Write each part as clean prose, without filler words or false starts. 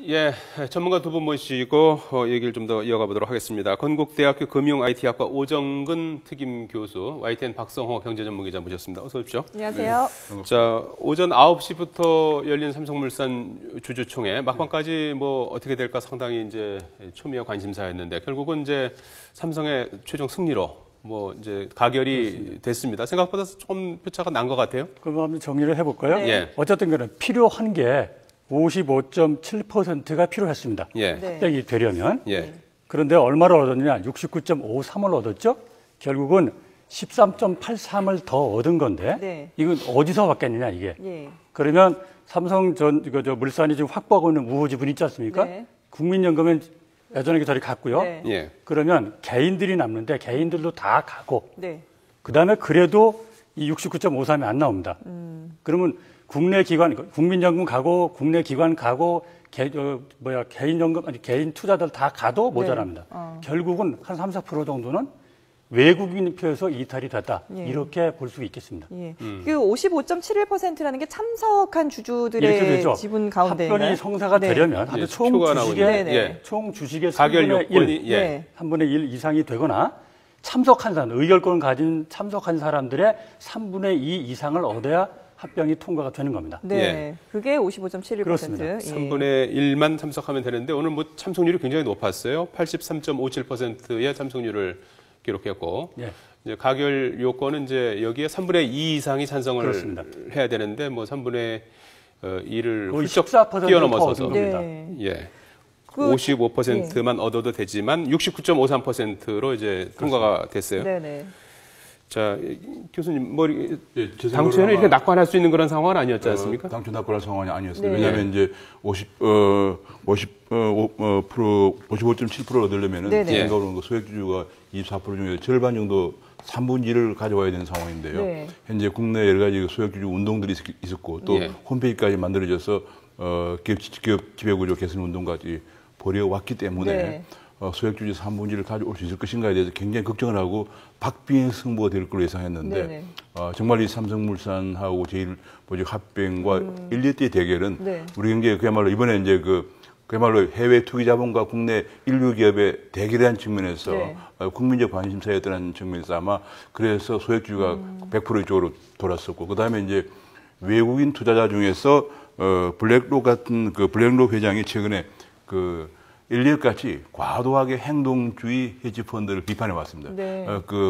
예, 전문가 두 분 모시고 얘기를 좀 더 이어가 보도록 하겠습니다. 건국대학교 금융-IT학과 오정근 특임 교수, YTN 박성호 경제전문기자 모셨습니다. 어서 오십시오. 안녕하세요. 네. 자, 오전 9시부터 열린 삼성물산 주주총회 막판까지 뭐 어떻게 될까 상당히 이제 초미의 관심사였는데 결국은 이제 삼성의 최종 승리로 뭐 이제 가결이 그렇습니다. 됐습니다. 생각보다 조금 표차가 난 것 같아요. 그럼 한번 정리를 해볼까요? 네. 예. 어쨌든 간에 필요한 게 55.7%가 필요했습니다. 예. 합격이 되려면. 예. 그런데 얼마를 얻었느냐? 69.53을 얻었죠? 결국은 13.83을 더 얻은 건데 네. 이건 어디서 받겠느냐 이게. 예. 그러면 물산이 지금 확보하고 있는 우호 지분 있지 않습니까? 네. 국민연금은 예전에 저리 갔고요. 네. 예. 그러면 개인들이 남는데 개인들도 다 가고 네. 그다음에 그래도 이 69.53이 안 나옵니다. 그러면 국내 기관, 국민연금 가고 국내 기관 가고 개인연금 아니 개인 투자들 다 가도 모자랍니다. 결국은 한 3~4% 정도는 외국인 표에서 이탈이 됐다. 예. 이렇게 볼 수 있겠습니다. 예. 그 55.71%라는 게 참석한 이렇게 주주들의 되죠. 지분 가운데 합병이 성사가 되려면 예, 총 표가 주식의 나오는데, 예. 총 주식의 가결 3분의 요건이 1, 예. 3분의 1 이상이 되거나 참석한 사람, 의결권을 가진 참석한 사람들의 3분의 2 이상을 얻어야 합병이 통과가 되는 겁니다. 네. 예. 그게 55.71%. 그렇습니다. 예. 3분의 1만 참석하면 되는데 오늘 뭐 참석률이 굉장히 높았어요. 83.57%의 참석률을 기록했고 예. 이제 가결 요건은 이제 여기에 3분의 2 이상이 찬성을 그렇습니다. 해야 되는데 뭐 3분의 2를 거의 훌쩍 14%를 뛰어넘어서서 더 얻은 겁니다. 네. 예. 그- 55%만 얻어도 되지만 69.53%로 이제 통과가 됐어요. 네네. 자, 교수님 뭐 예, 제 당초에는 생각으로 이렇게 아마, 낙관할 수 있는 그런 상황은 아니었지 않습니까? 당초 낙관할 상황이 아니었습니다. 네. 왜냐하면 이제 55.7%를 얻으려면은 네네. 제 생각으로는 소액주주가 24% 중에 절반 정도 3분의 1을 가져와야 되는 상황인데요. 네. 현재 국내 여러 가지 소액주주 운동들이 있었고 또 예. 홈페이지까지 만들어져서 기업 지배구조 개선 운동까지 벌여왔기 때문에 네. 소액주주 3분의 1을 가져올 수 있을 것인가에 대해서 굉장히 걱정을 하고 박빙의 승부가 될 걸로 예상했는데 네네. 정말 이 삼성물산하고 합병과 1대 대결은 네. 우리 경제에 그야말로 이번에 이제 그야말로 해외 투기 자본과 국내 인류 기업의 대결이라는 측면에서 네. 국민적 관심사였다는 측면에서 아마 그래서 소액주주가 100% 이쪽으로 돌았었고 그다음에 이제 외국인 투자자 중에서 블랙록 같은 블랙록 회장이 최근에 일일같이 과도하게 행동주의 헤지 펀드를 비판해 왔습니다. 네.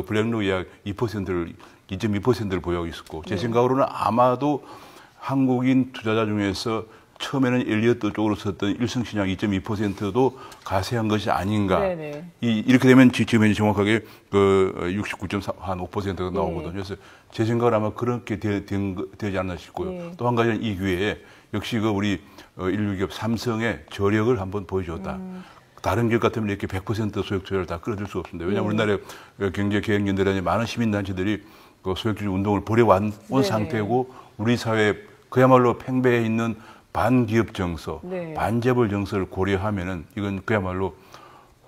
블랙록이 약 2.2%를 보유하고 있었고 제 생각으로는 아마도 한국인 투자자 중에서 처음에는 엘리어트 쪽으로 썼던 일성신약 2.2%도 가세한 것이 아닌가. 네네. 이렇게 되면 지금 정확하게 69.5%가 나오거든요. 그래서 제 생각은 아마 그렇게 되지 않나 싶고요. 네. 또 한 가지는 이 기회에 역시 우리 인류 기업 삼성의 저력을 한번 보여줬다. 다른 기업 같으면 이렇게 100% 소액 투자를 다 끌어들 수 없습니다. 왜냐하면 우리나라의 경제개혁연대라는 많은 시민단체들이 소액주주 운동을 벌여온 네. 상태고 우리 사회에 그야말로 팽배해 있는 반기업 정서, 네. 반재벌 정서를 고려하면은 이건 그야말로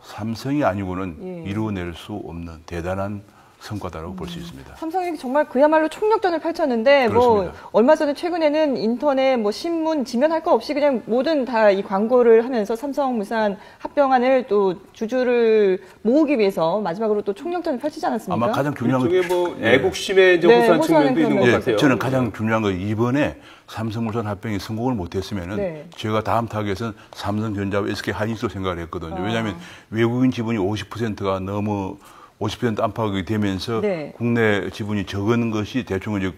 삼성이 아니고는 예. 이루어낼 수 없는 대단한 성과다라고 볼 수 있습니다. 삼성이 정말 그야말로 총력전을 펼쳤는데 그렇습니다. 뭐 얼마 전에 최근에는 인터넷 뭐 신문 지면할 거 없이 그냥 모든 다 이 광고를 하면서 삼성물산 합병안을 또 주주를 모으기 위해서 마지막으로 또 총력전을 펼치지 않았습니까? 아마 가장 중요한 쪽에 뭐 애국심에 이제 네, 호소한 호소하는 측면도 있는 것 그런 같아요. 저는 가장 중요한 건 이번에 삼성물산 합병이 성공을 못했으면은 네. 제가 다음 타겟은 삼성전자와 SK 하이닉스로 생각을 했거든요. 왜냐하면 외국인 지분이 50%가 너무 50% 안팎이 되면서 네. 국내 지분이 적은 것이 대충 이제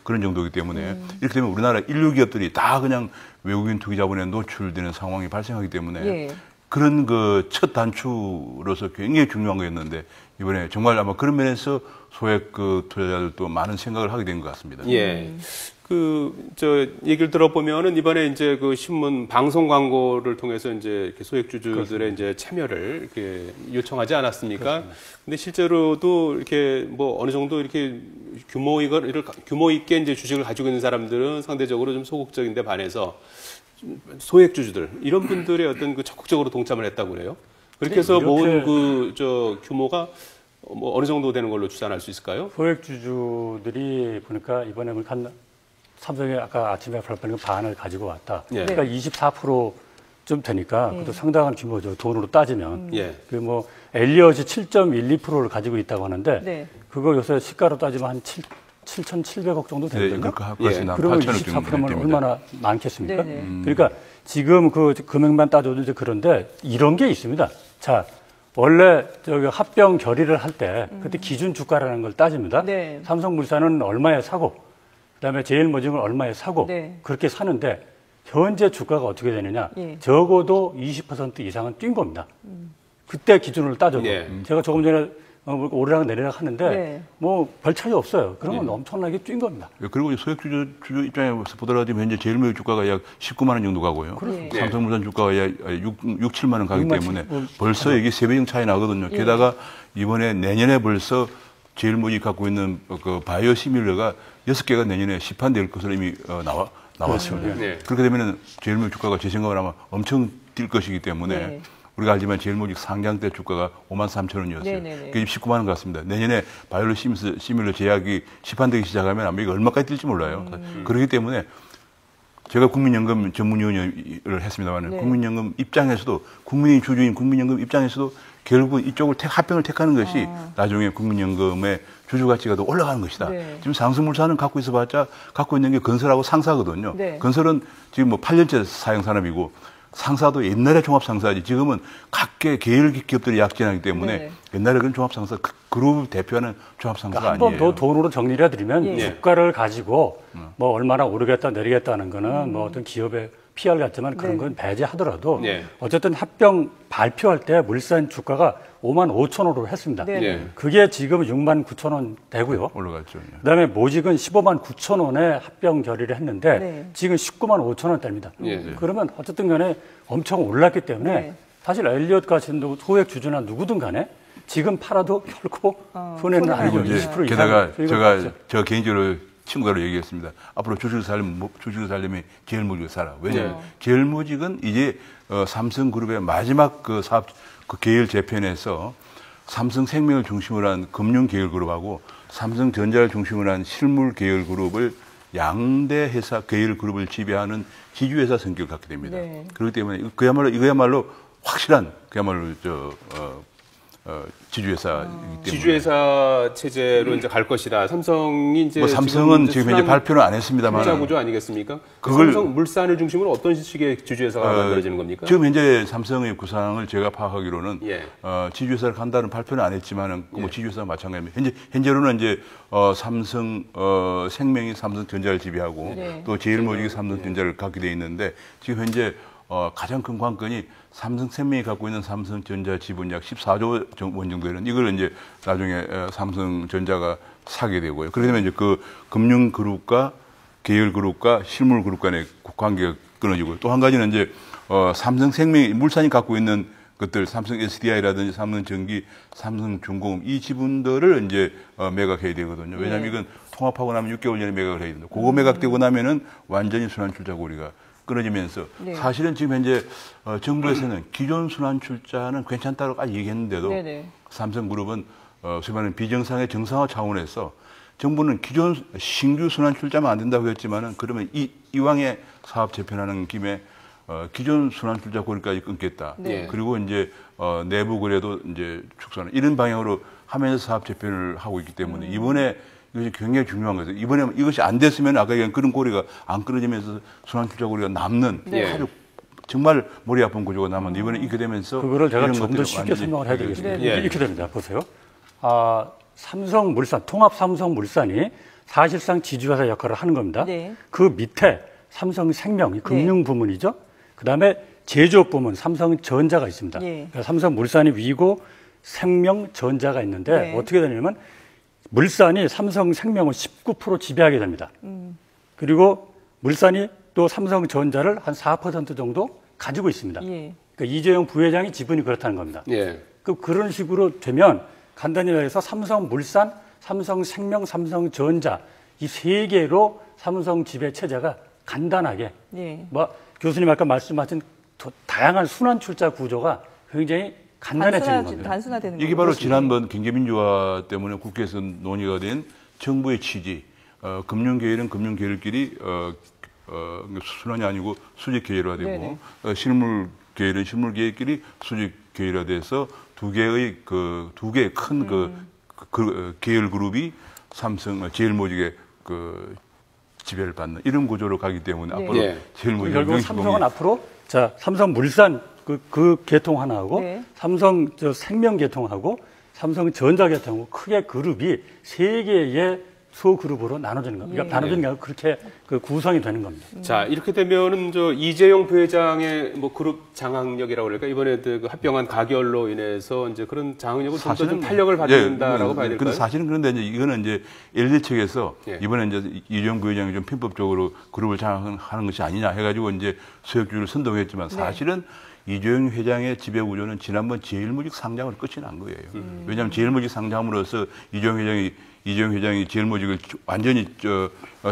그런 정도이기 때문에 이렇게 되면 우리나라 인류 기업들이 다 그냥 외국인 투기 자본에 노출되는 상황이 발생하기 때문에 예. 그런 첫 단추로서 굉장히 중요한 거였는데 이번에 정말 아마 그런 면에서 소액 투자자들도 많은 생각을 하게 된 것 같습니다. 예. 얘기를 들어보면은 이번에 이제 신문 방송 광고를 통해서 이제 이렇게 소액주주들의 이제 참여를 이렇게 요청하지 않았습니까? 그렇습니다. 근데 실제로도 이렇게 뭐 어느 정도 이렇게 규모 있게 이제 주식을 가지고 있는 사람들은 상대적으로 좀 소극적인데 반해서 소액주주들 이런 분들의 어떤 적극적으로 동참을 했다고 그래요. 그렇게 해서 모은 규모가 뭐 어느 정도 되는 걸로 추산할 수 있을까요? 소액주주들이 보니까 이번에 삼성이 아까 아침에 발표한 반을 가지고 왔다. 예. 그러니까 24% 좀 되니까 그것도 상당한 규모죠. 돈으로 따지면. 예. 그 뭐 엘리엇이 7.12%를 가지고 있다고 하는데 네. 그거 요새 시가로 따지면 한 7,700억 정도 네, 되거든요. 그렇습니다. 그러면 8천억 정도 24%면 됩니다. 얼마나 많겠습니까? 네네. 그러니까 지금 그 금액만 따져도 이제 그런데 이런 게 있습니다. 자, 원래 저기 합병 결의를 할 때 그때 기준 주가라는 걸 따집니다. 네. 삼성물산은 얼마에 사고 그다음에 제일모직은 얼마에 사고 네. 그렇게 사는데 현재 주가가 어떻게 되느냐? 예. 적어도 20% 이상은 뛴 겁니다. 그때 기준으로 따져도 예. 제가 조금 전에 오르락 내리락 하는데 네. 뭐 별 차이 없어요. 그러면 엄청나게 뛴 겁니다. 그리고 소액주주 입장에서 보더라도 지금 현재 제일모직 주가가 약 19만 원 정도 가고요. 그렇습니다. 삼성물산 주가가 약 6, 7만 원 가기 6만 때문에 뭐, 벌써 이게 3배 정도 차이 나거든요. 예. 게다가 이번에 내년에 벌써 제일모직 갖고 있는 그 바이오 시밀러가 6개가 내년에 시판될 것으로 이미 나왔습니다. 네. 그렇게 되면 제일모직 주가가 제 생각을 아마 엄청 뛸 것이기 때문에 네. 우리가 알지만 제일모직 상장 때 주가가 5만 3천 원이었어요. 네네네. 그게 19만 원 같습니다. 내년에 바이오 시밀러 제약이 시판되기 시작하면 아마 이거 얼마까지 뛸지 몰라요. 그렇기 때문에 제가 국민연금 전문위원회를 했습니다만 네. 국민연금 입장에서도 국민이 주주인 국민연금 입장에서도 결국 이쪽을 합병을 택하는 것이 나중에 국민연금의 주주 가치가 더 올라가는 것이다. 네. 지금 상승물산은 갖고 있어봤자 갖고 있는 게 건설하고 상사거든요. 네. 건설은 지금 뭐 8년째 사용 산업이고 상사도 옛날에 종합상사지 지금은 각계 계열 기업들이 약진하기 때문에 네. 옛날에 그런 종합상사 그룹을 대표하는 종합상사가 그러니까 한 아니에요. 번 더 돈으로 정리를 해드리면 예. 주가를 가지고 뭐 얼마나 오르겠다 내리겠다는 거는 뭐 어떤 기업의 PR 같지만 그런 네. 건 배제하더라도 네. 어쨌든 합병 발표할 때 물산 주가가 5만 5천 원으로 했습니다. 네. 예. 그게 지금 6만 9천 원 되고요. 올라갔죠. 그다음에 모직은 15만 9천 원에 합병 결의를 했는데 네. 지금 19만 5천 원대입니다. 예. 그러면 어쨌든 간에 엄청 올랐기 때문에 네. 사실 엘리엇 같은 소액 주주나 누구든 간에 지금 팔아도 결코 손해는 손해는 아니고 아니죠. 20% 이상 게다가 수익을 제가 받죠. 저 개인적으로 친구로 얘기했습니다. 앞으로 주식을 살려면 제일모직을 사라. 왜냐하면 네. 제일모직은 이제 삼성그룹의 마지막 그 사업 그 계열 재편에서 삼성생명을 중심으로 한 금융 계열 그룹하고 삼성전자를 중심으로 한 실물 계열 그룹을 양대 회사 계열 그룹을 지배하는 지주회사 성격을 갖게 됩니다. 네. 그렇기 때문에 이거야말로 확실한 그야말로 지주회사이기 때문에. 지주회사 체제로 이제 갈 것이다. 삼성이 이제 뭐 삼성은 지금 현재 순환 발표는 안 했습니다만 투자 구조 아니겠습니까? 그걸- 삼성물산을 중심으로 어떤 식의 지주회사가 만들어지는 겁니까? 지금 현재 삼성의 구상을 제가 파악하기로는 예. 지주회사를 간다는 발표는 안 했지만은 뭐 지주회사가 마찬가지입니다. 현재로는 이제 삼성 생명이 삼성전자를 지배하고 네. 또 제일모직이 삼성전자를 갖게 돼 있는데 지금 현재 가장 큰 관건이 삼성생명이 갖고 있는 삼성전자 지분 약 14조 원 정도 되는 이걸 이제 나중에 삼성전자가 사게 되고요. 그러게 되면 이제 그 금융그룹과 계열그룹과 실물그룹 간의 관계가 끊어지고요. 또 한 가지는 이제 삼성생명이 물산이 갖고 있는 것들 삼성 SDI라든지 삼성전기, 삼성중공업 이 지분들을 이제 매각해야 되거든요. 왜냐하면 이건 통합하고 나면 6개월 전에 매각을 해야 됩니다. 그거 매각되고 나면은 완전히 순환출자고리가 끊어지면서 네. 사실은 지금 현재 정부에서는 기존 순환출자는 괜찮다고 얘기했는데도 네네. 삼성그룹은 소위 말하는 비정상의 정상화 차원에서 정부는 기존 신규 순환출자만 안 된다고 했지만은 그러면 이왕에 사업 재편하는 김에 기존 순환출자 고리까지 끊겠다. 네. 그리고 이제 내부 거래도 이제 축소하는 이런 방향으로 하면서 사업 재편을 하고 있기 때문에 이번에 이것이 굉장히 중요한 거죠. 이번에 이것이 안 됐으면 아까 얘기한 그런 고리가 안 끊어지면서 순환출자 고리가 남는 네. 아주 정말 머리 아픈 구조가 남았는데 이번에 이렇게 되면서 그거를 제가 이런 좀 더 것들이 쉽게 완전히 설명을 해드리겠습니다. 네. 이렇게 됩니다. 보세요. 삼성물산, 통합삼성물산이 사실상 지주회사 역할을 하는 겁니다. 네. 그 밑에 삼성생명, 이 금융 부문이죠. 그다음에 제조업 부문, 삼성전자가 있습니다. 네. 그러니까 삼성물산이 위고 생명전자가 있는데 네. 어떻게 되냐면 물산이 삼성생명을 19% 지배하게 됩니다. 그리고 물산이 또 삼성전자를 한 4% 정도 가지고 있습니다. 예. 그러니까 이재용 부회장이 지분이 그렇다는 겁니다. 예. 그런 식으로 되면 간단히 말해서 삼성물산, 삼성생명, 삼성전자 이 세 개로 삼성 지배 체제가 간단하게 예. 뭐 교수님 아까 말씀하신 다양한 순환 출자 구조가 굉장히 간단해지는 겁니다. 단순화되는 이게 거죠. 바로 지난번 경제민주화 때문에 국회에서 논의가 된 정부의 취지, 금융계열은 금융계열끼리 순환이 아니고 수직 계열화되고 네네. 실물 계열은 실물 계열끼리 수직 계열화돼서 두 개의 큰 계열 그룹이 삼성 제일모직의 지배를 받는 이런 구조로 가기 때문에 네. 앞으로 예. 제일모직 결국 삼성은 앞으로 자 삼성물산 그 계통 하나하고 네. 삼성 생명 계통하고 삼성전자 계통하고 크게 그룹이 세 개의 소그룹으로 나눠지는 겁니다. 예. 나눠지는 게 아니라 그렇게 구성이 되는 겁니다. 자, 이렇게 되면은 이재용 부회장의 그룹 장악력이라고 그럴까? 이번에 그 합병한 가결로 인해서 이제 그런 장악력을 좀 더 좀 탄력을 받는다라고 봐야 될까요? 근데 사실은 그런데 이제 이거는 이제 LG 측에서 예. 이번에 이제 이재용 부회장이 좀 편법적으로 그룹을 장악하는 것이 아니냐 해가지고 이제 소액주주를 선동했지만 사실은 이재용 회장의 지배 구조는 지난번 제일모직 상장으로 끝이 난 거예요. 왜냐하면 제일모직 상장으로서 이재용 회장이 제일모직을 완전히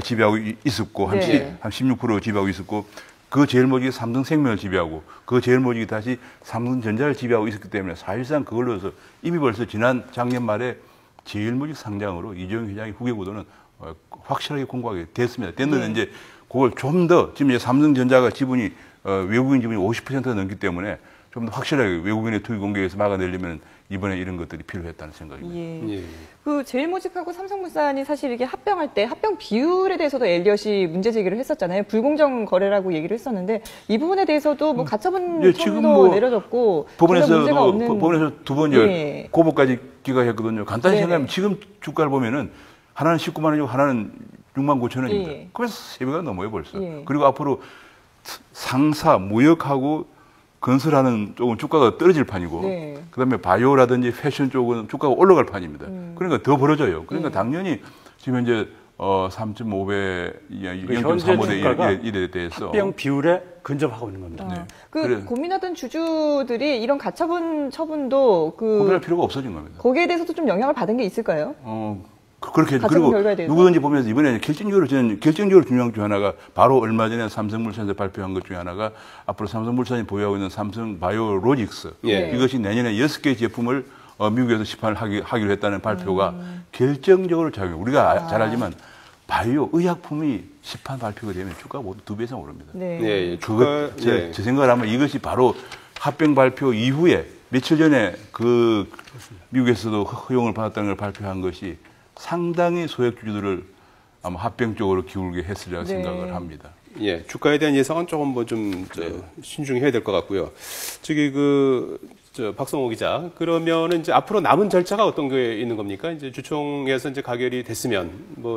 지배하고 있었고 한 16% 지배하고 있었고 그 제일모직이 삼성생명을 지배하고 그 제일모직이 다시 삼성전자를 지배하고 있었기 때문에 사실상 그걸로서 이미 벌써 지난 작년 말에 제일모직 상장으로 이재용 회장의 후계 구도는 확실하게 공고하게 됐습니다. 됐는데 이제 그걸 좀 더 지금 이제 삼성전자가 지분이 외국인 지분이 50%가 넘기 때문에 좀 더 확실하게 외국인의 투기 공개에서 막아내려면 이번에 이런 것들이 필요했다는 생각입니다. 예. 예. 그 제일모직하고 삼성물산이 사실 이게 합병할 때 합병 비율에 대해서도 엘리엇이 문제 제기를 했었잖아요. 불공정 거래라고 얘기를 했었는데 이 부분에 대해서도 뭐 가처분 예, 청도 지금 내려졌고 문제가 없는 법원에서 두 번 고소까지 기각했거든요. 간단히 생각하면 지금 주가를 보면은 하나는 19만 원이고 하나는 6만 9천 원입니다. 예. 그래서 3배가 넘어요 벌써. 예. 그리고 앞으로 상사, 무역하고 건설하는 쪽은 주가가 떨어질 판이고 네. 그다음에 바이오라든지 패션 쪽은 주가가 올라갈 판입니다. 그러니까 더 벌어져요. 그러니까 당연히 지금 현재 3.5배, 현재 0.35대 이래 대해서 합병 비율에 근접하고 있는 겁니다. 그래. 고민하던 주주들이 이런 가처분 처분도 고민할 필요가 없어진 겁니다. 거기에 대해서도 좀 영향을 받은 게 있을까요? 그렇게 가처분 그리고 결과에 대해서? 누구든지 보면서 이번에 결정적으로 중요한 것 중 하나가 바로 얼마 전에 삼성물산에서 발표한 것 중에 하나가 앞으로 삼성물산이 보유하고 있는 삼성 바이오로직스 예. 이것이 내년에 6개의 제품을 미국에서 시판을 하기로 했다는 발표가 결정적으로 작용. 우리가 잘 알지만 바이오 의약품이 시판 발표가 되면 주가가 모두 2배 이상 오릅니다. 네. 예, 그거 제 생각을 하면 이것이 바로 합병 발표 이후에 며칠 전에 미국에서도 허용을 받았다는 걸 발표한 것이 상당히 소액주주들을 아마 합병 쪽으로 기울게 했으리라 생각을 합니다. 예, 주가에 대한 예상은 조금 신중해야 될 것 같고요. 저기 박성호 기자, 그러면은 이제 앞으로 남은 절차가 어떤 게 있는 겁니까? 이제 주총에서 이제 가결이 됐으면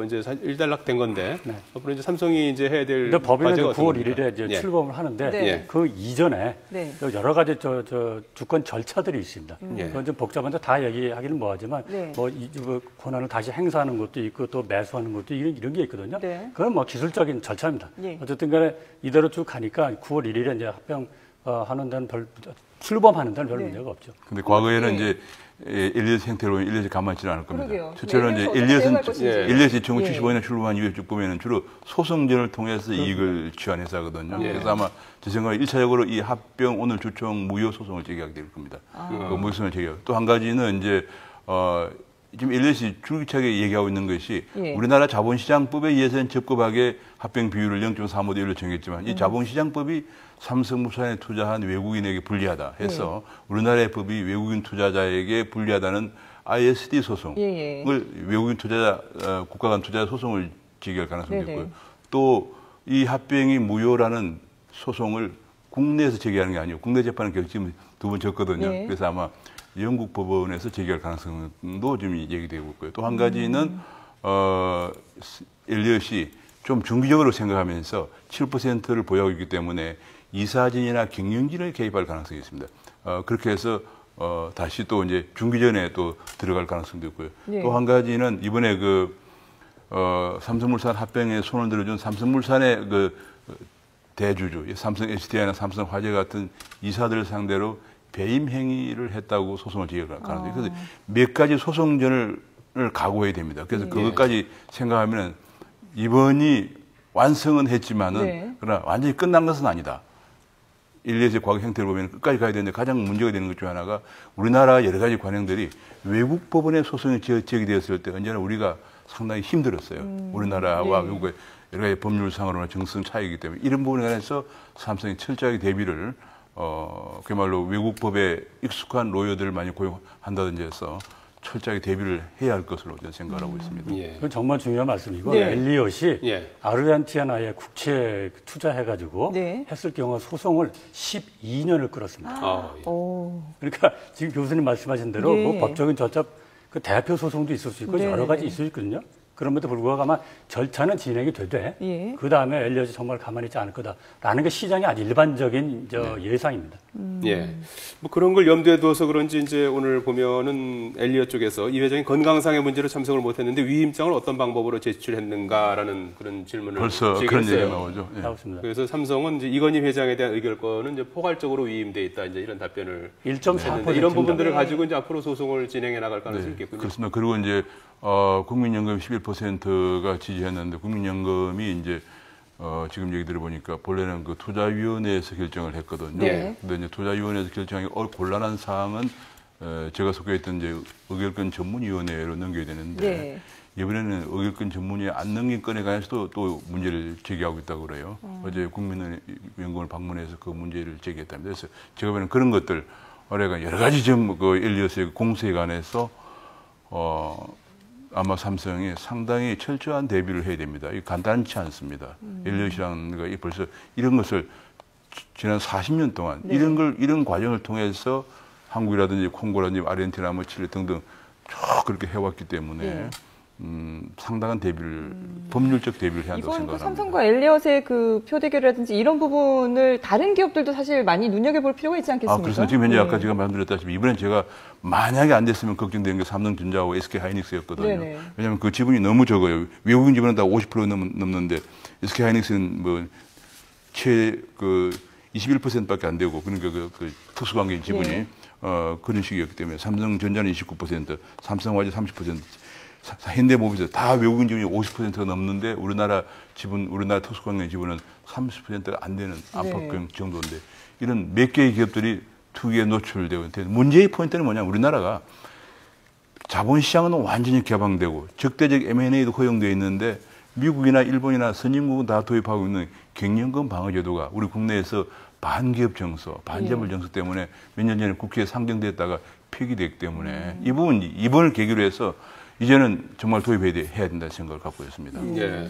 이제 일단락된 건데 앞으로 이제 삼성이 이제 해야 될 근데 법인은 과제가 9월 어떤 1일에 이제 예. 출범을 하는데 네. 그 이전에 네. 여러 가지 주권 절차들이 있습니다. 예. 그건 좀 복잡한데 다 얘기하기는 뭐하지만 네. 권한을 다시 행사하는 것도 있고 또 매수하는 것도 이런 게 있거든요. 네. 그건 기술적인 절차입니다. 예. 어쨌든간에 이대로 쭉 가니까 9월 1일에 이제 합병하는 데는 출범하는 데는 별 문제가 없죠. 근데 과거에는 이제 엘리엇 형태로 보면 엘리엇이 가만히 있지는 않을 겁니다. 그러게요. 실제로 이제 대응할 것인지. 엘리엇이 1975년에 출범한 이후에 쭉 보면 주로 소송전을 통해서 이익을 취한 회사거든요. 그래서 아마 제 생각에 1차적으로 이 합병 오늘 주총 무효 소송을 제기하게 될 겁니다. 무효 소송을 제기하고 또 한 가지는 이제 지금 엘리엇이 줄기차게 얘기하고 있는 것이 우리나라 자본시장법에 의해서는 적법하게 합병 비율을 0.35대 1로 정했지만 이 자본시장법이 삼성물산에 투자한 외국인에게 불리하다 해서 우리나라의 법이 외국인 투자자에게 불리하다는 ISD 소송을 외국인 투자자 국가 간 투자자 소송을 제기할 가능성이 있고요. 또 이 합병이 무효라는 소송을 국내에서 제기하는 게 아니고 국내 재판은 결심 2번 졌거든요. 그래서 아마 영국 법원에서 제기할 가능성도 좀 얘기되고 있고요. 또 한 가지는 엘리엇이 좀 중기적으로 생각하면서 7%를 보유하고 있기 때문에 이사진이나 경영진을 개입할 가능성이 있습니다. 그렇게 해서 다시 또 이제 중기전에 또 들어갈 가능성도 있고요. 또 한 가지는 이번에 삼성물산 합병에 손을 들어준 삼성물산의 대주주, 삼성 SDI나 삼성화재 같은 이사들 상대로 배임 행위를 했다고 소송을 제기할 가능성이 있어요. 그래서 몇 가지 소송전을 각오해야 됩니다. 그래서 그것까지 생각하면 이번이 완성은 했지만은 그러나 완전히 끝난 것은 아니다. 엘리엇의 과거 형태를 보면 끝까지 가야 되는데 가장 문제가 되는 것 중 하나가 우리나라 여러 가지 관행들이 외국 법원의 소송이 제기되었을 때 언제나 우리가 상당히 힘들었어요. 우리나라와 외국의 여러 가지 법률상으로나 정성 차이기 때문에 이런 부분에 관해서 삼성이 철저하게 대비를 그야말로 외국 법에 익숙한 로여들을 많이 고용한다든지 해서 철저하게 대비를 해야 할 것으로 저는 생각을 하고 있습니다. 예. 그건 정말 중요한 말씀이고 네. 엘리엇이 예. 아르헨티나에 국채 투자해가지고 네. 했을 경우 소송을 12년을 끌었습니다. 아, 예. 오. 그러니까 지금 교수님 말씀하신 대로 예. 뭐 법적인 절차, 그 대표 소송도 있을 수 있고 네. 여러 가지 있을 수 있거든요. 그럼에도 불구하고 아마 절차는 진행이 되되 예. 그 다음에 엘리엇이 정말 가만히 있지 않을 거다라는 게 시장의 아주 일반적인 예상입니다. 예. 뭐 그런 걸 염두에 두어서 그런지 이제 오늘 보면은 엘리엇 쪽에서 이 회장이 건강상의 문제로 참석을 못했는데 위임장을 어떤 방법으로 제출했는가라는 그런 질문을 벌써 그런 제기했어요. 얘기가 나오죠. 예. 나왔습니다. 그래서 삼성은 이제 이건희 회장에 대한 의결권은 이제 포괄적으로 위임돼 있다 이제 이런 답변을 1.4% 했는데 이런 부분들을 네. 가지고 이제 앞으로 소송을 진행해 나갈 가능성이 네, 있겠군요. 그렇습니다. 그리고 이제 국민연금 11%가 지지했는데 국민연금이 이제 지금 얘기 들어보니까 본래는 그 투자위원회에서 결정을 했거든요. 네. 근데 이제 투자위원회에서 결정하기 곤란한 사항은 제가 속해있던 이제 의결권 전문위원회로 넘겨야 되는데 네. 이번에는 의결권 전문위에 안 넘긴 건에 관해서도 또 문제를 제기하고 있다고 그래요. 어제 국민연금을 방문해서 그 문제를 제기했답니다. 그래서 제가 보는 그런 것들 올해가 여러 가지 그 엘리엇의 공세에 관해서 아마 삼성이 상당히 철저한 대비를 해야 됩니다. 이게 간단치 않습니다. 엘리엇이라는 거 벌써 이런 것을 지난 40년 동안 네. 이런 과정을 통해서 한국이라든지 콩고라든지 아르헨티나, 뭐 칠레 등등 쭉 그렇게 해왔기 때문에 네. 상당한 대비를 법률적 대비를 해야 한다고 이번 그 생각합니다. 삼성과 엘리엇의 그 표대결이라든지 이런 부분을 다른 기업들도 사실 많이 눈여겨볼 필요가 있지 않겠습니까? 그렇습니다. 지금 현재 네. 아까 제가 말씀드렸다시피 이번엔 제가 만약에 안 됐으면 걱정되는 게 삼성전자하고 SK하이닉스였거든요. 네네. 왜냐하면 그 지분이 너무 적어요. 외국인 지분은 다 50% 넘는데 SK하이닉스는 뭐 21%밖에 안 되고 그러니까 그 특수관계인 지분이 네. 그런 식이었기 때문에 삼성전자는 29%, 삼성화재 30%, 현대모비스 다 외국인 지분이 50%가 넘는데 우리나라 특수관계 지분은 30%가 안 되는 안팎 정도인데 이런 몇 개의 기업들이 투기에 노출되고 있는데 문제의 포인트는 뭐냐면 우리나라가 자본시장은 완전히 개방되고 적대적 M&A도 허용되어 있는데 미국이나 일본이나 선진국은 다 도입하고 있는 경영권 방어제도가 우리 국내에서 반기업 정서, 반재벌 정서 때문에 몇 년 전에 국회에 상정됐다가 폐기됐기 때문에 이번을 계기로 해서 이제는 정말 도입해야 된다는 생각을 갖고 있습니다. 예.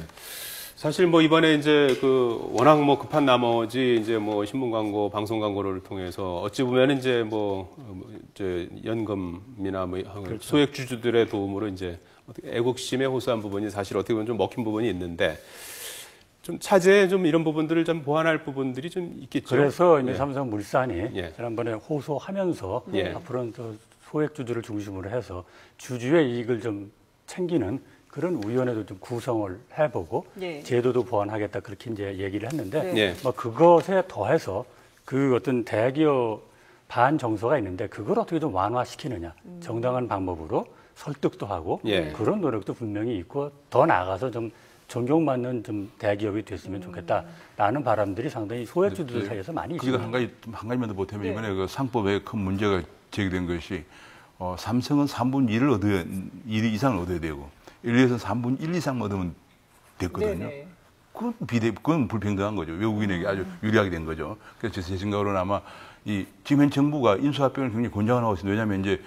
사실 뭐 이번에 이제 그 워낙 뭐 급한 나머지 이제 뭐 신문 광고, 방송 광고를 통해서 어찌 보면 이제 뭐 이제 연금이나 뭐 그렇죠. 소액 주주들의 도움으로 이제 어떻게 애국심에 호소한 부분이 사실 어떻게 보면 좀 먹힌 부분이 있는데 좀 차제에 좀 이런 부분들을 좀 보완할 부분들이 좀 있겠죠. 그래서 이제 예. 삼성물산이 예. 지난번에 호소하면서 예. 앞으로는 또 소액주주를 중심으로 해서 주주의 이익을 좀 챙기는 그런 위원회도 좀 구성을 해보고 예. 제도도 보완하겠다 그렇게 이제 얘기를 했는데 네. 예. 뭐 그것에 더해서 그 어떤 대기업 반정서가 있는데 그걸 어떻게 좀 완화시키느냐 정당한 방법으로 설득도 하고 예. 그런 노력도 분명히 있고 더 나아가서 좀 존경받는 좀 대기업이 됐으면 좋겠다라는 바람들이 상당히 소액주주들 사이에서 많이 있습니다. 그리고 한 가지만 더 보태면 네. 이번에 그 상법에 큰 문제가 제기된 것이 삼성은 3분 1 이상을 얻어야 되고 엘리엇은 3분 1 이상 얻으면 됐거든요. 네네. 그건 불평등한 거죠. 외국인에게 아주 유리하게 된 거죠. 그래서 제 생각으로는 아마 지금 현 정부가 인수합병을 굉장히 권장하고 있습니다. 왜냐하면 이제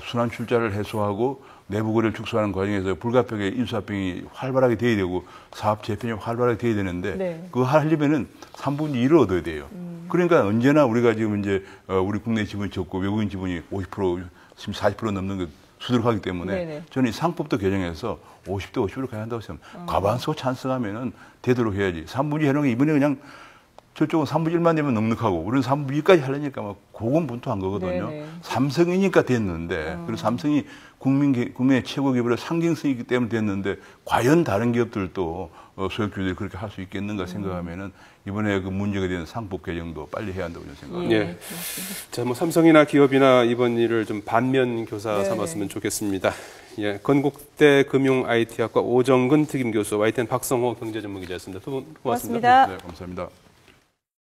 순환 출자를 해소하고 내부 거래를 축소하는 과정에서 불가피하게 인수합병이 활발하게 돼야 되고 사업 재편이 활발하게 돼야 되는데 네. 그거 하려면은 3분의 1을 얻어야 돼요. 그러니까 언제나 우리가 지금 이제 우리 국내 지분이 적고 외국인 지분이 50% 지금 40% 넘는 게 수두룩하기 때문에 네네. 저는 이 상법도 개정해서 50대 50으로 가야 한다고 생각합니다. 과반수 찬성하면은 되도록 해야지. 3분의 1 해놓은 게 이번에 그냥 저쪽은 3분의 1만 되면 넉넉하고 우리는 3분의 2까지 하려니까 막 고군분투한 거거든요. 네네. 삼성이니까 됐는데 그리고 삼성이 국민의 최고 기업으로 상징성이 있기 때문에 됐는데 과연 다른 기업들도 소액주주들이 그렇게 할 수 있겠는가 생각하면은 이번에 그 문제가 되는 상법 개정도 빨리 해야 한다고 저는 생각합니다. 예. 자, 뭐 삼성이나 기업이나 이번 일을 좀 반면 교사 네. 삼았으면 좋겠습니다. 예. 건국대 금융 IT학과 오정근 특임 교수, YTN 박성호 경제전문기자였습니다. 두 분 고맙습니다. 고맙습니다. 네, 감사합니다.